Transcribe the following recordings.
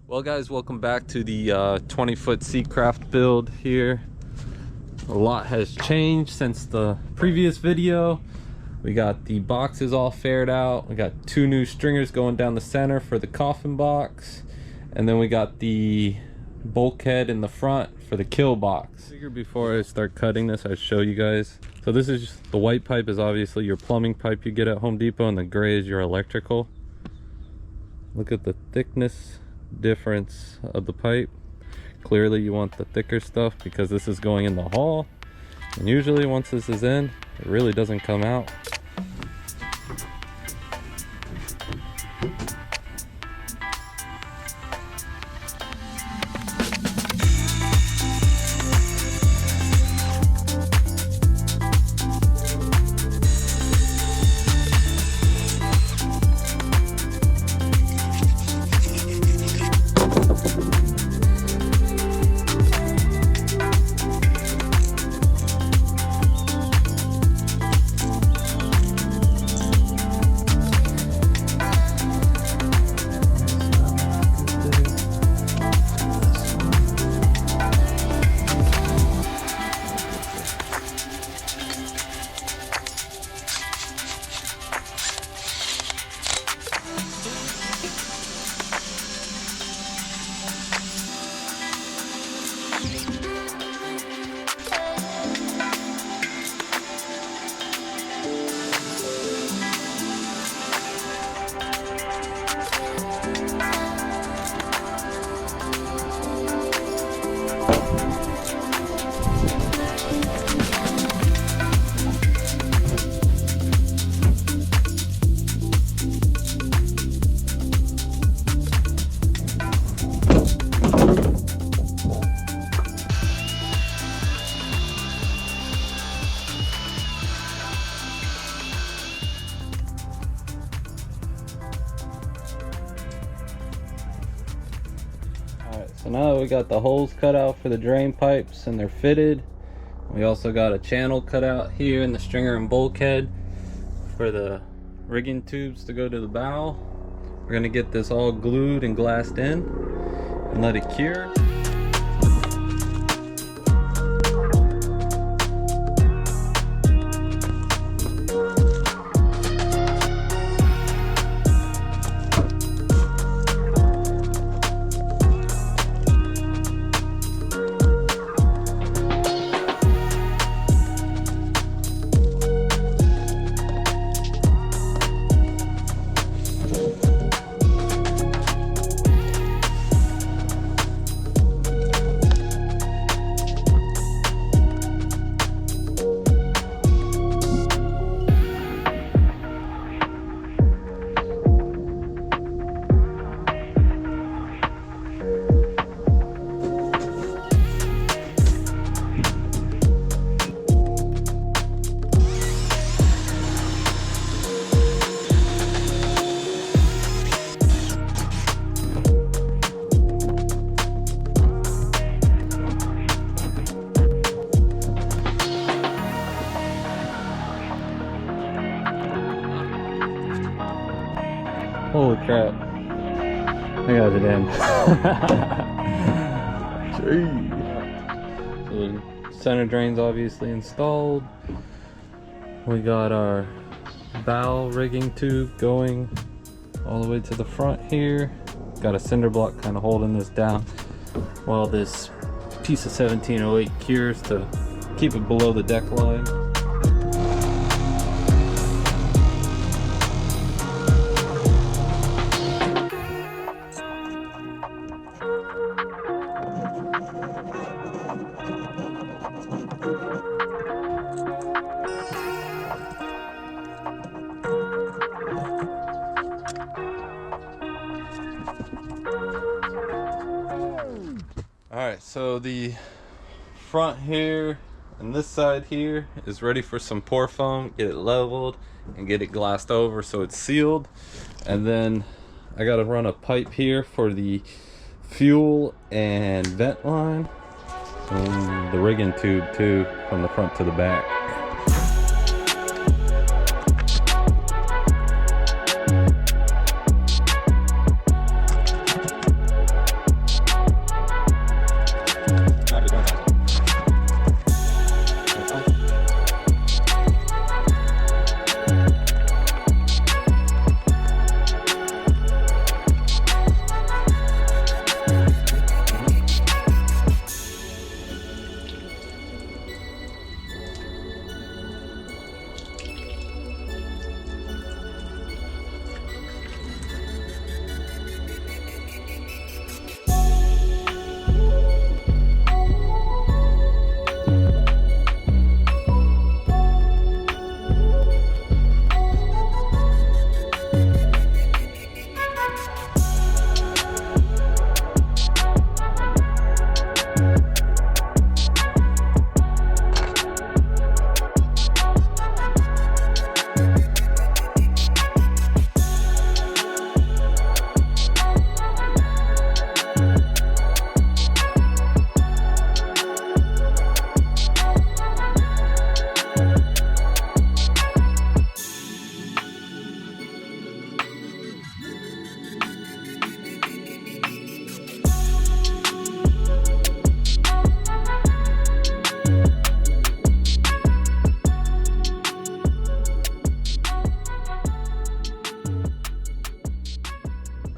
Well guys, welcome back to the 20-foot SeaCraft build here. A lot has changed since the previous video. We got the boxes all faired out. We got 2 new stringers going down the center for the coffin box. And then we got the bulkhead in the front for the kill box. I figured before I start cutting this, I'd show you guys. So this is just, the white pipe is obviously your plumbing pipe you get at Home Depot, and the gray is your electrical. Look at the thickness difference of the pipe. Clearly you want the thicker stuff because this is going in the hull, and usually once this is in, it really doesn't come out. So now that we got the holes cut out for the drain pipes and they're fitted, we also got a channel cut out here in the stringer and bulkhead for the rigging tubes to go to the bow. We're gonna get this all glued and glassed in and let it cure. Holy crap. I got it in. So the center drain's obviously installed. We got our bow rigging tube going all the way to the front here. Got a cinder block kind of holding this down while this piece of 1708 cures to keep it below the deck line. Alright, so the front here and this side here is ready for some pour foam. Get it leveled and get it glassed over so it's sealed. And then I gotta run a pipe here for the fuel and vent line, and the rigging tube too, from the front to the back.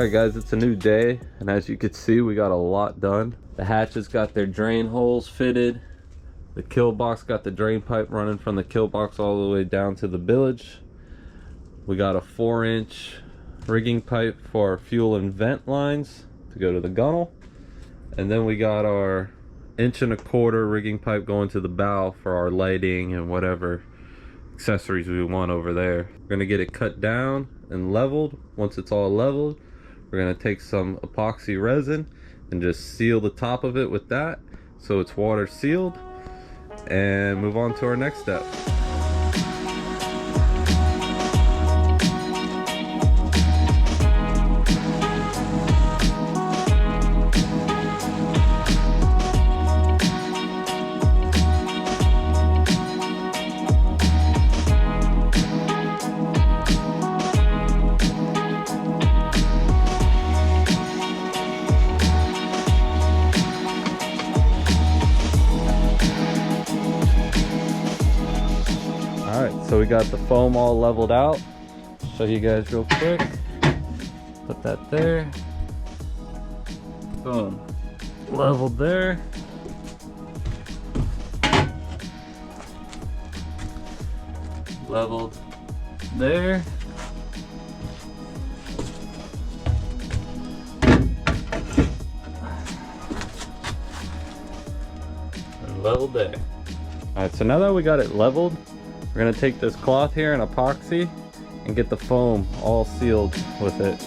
Alright guys, it's a new day, and as you can see, we got a lot done. The hatches got their drain holes fitted. The kill box got the drain pipe running from the kill box all the way down to the bilge. We got a 4-inch rigging pipe for our fuel and vent lines to go to the gunnel. And then we got our 1.25-inch rigging pipe going to the bow for our lighting and whatever accessories we want over there. We're gonna get it cut down and leveled. Once it's all leveled, we're gonna take some epoxy resin and just seal the top of it with that so it's water sealed, and move on to our next step. Alright, so we got the foam all leveled out. Show you guys real quick. Put that there. Boom. Leveled there. Leveled there. And leveled there. Alright, so now that we got it leveled, we're gonna take this cloth here and epoxy and get the foam all sealed with it.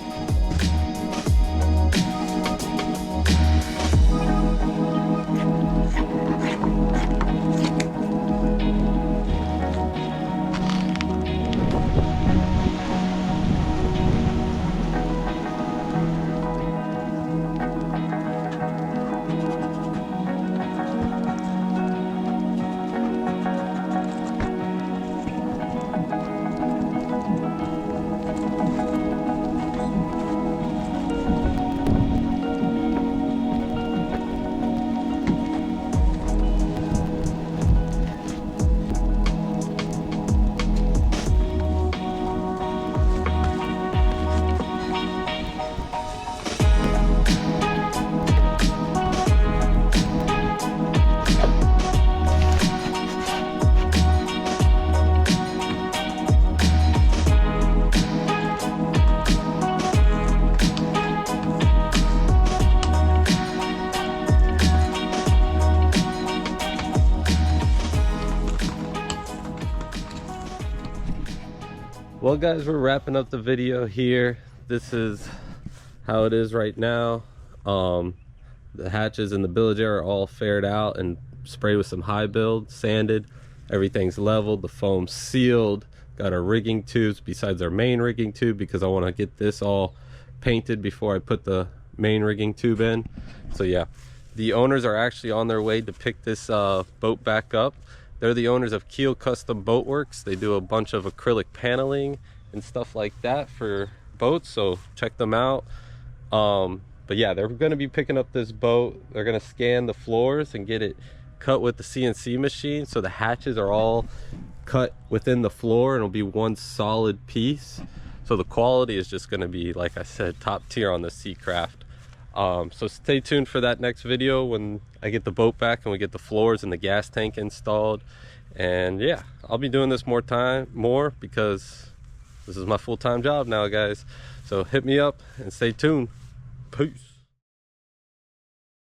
Well guys, we're wrapping up the video here. This is how it is right now. The hatches and the bilge are all faired out and sprayed with some high build, sanded. Everything's leveled, the foam's sealed. Got our rigging tubes besides our main rigging tube because I want to get this all painted before I put the main rigging tube in. So yeah, the owners are actually on their way to pick this boat back up. They're the owners of Keel Custom BoatWorks. They do a bunch of acrylic paneling and stuff like that for boats, so check them out. But yeah, they're going to be picking up this boat. They're going to scan the floors and get it cut with the CNC machine, so the hatches are all cut within the floor and it'll be one solid piece. So the quality is just going to be, like I said, top tier on the SeaCraft. So stay tuned for that next video when I get the boat back and we get the floors and the gas tank installed. And yeah, I'll be doing this more because this is my full-time job now, guys. So hit me up and stay tuned. Peace.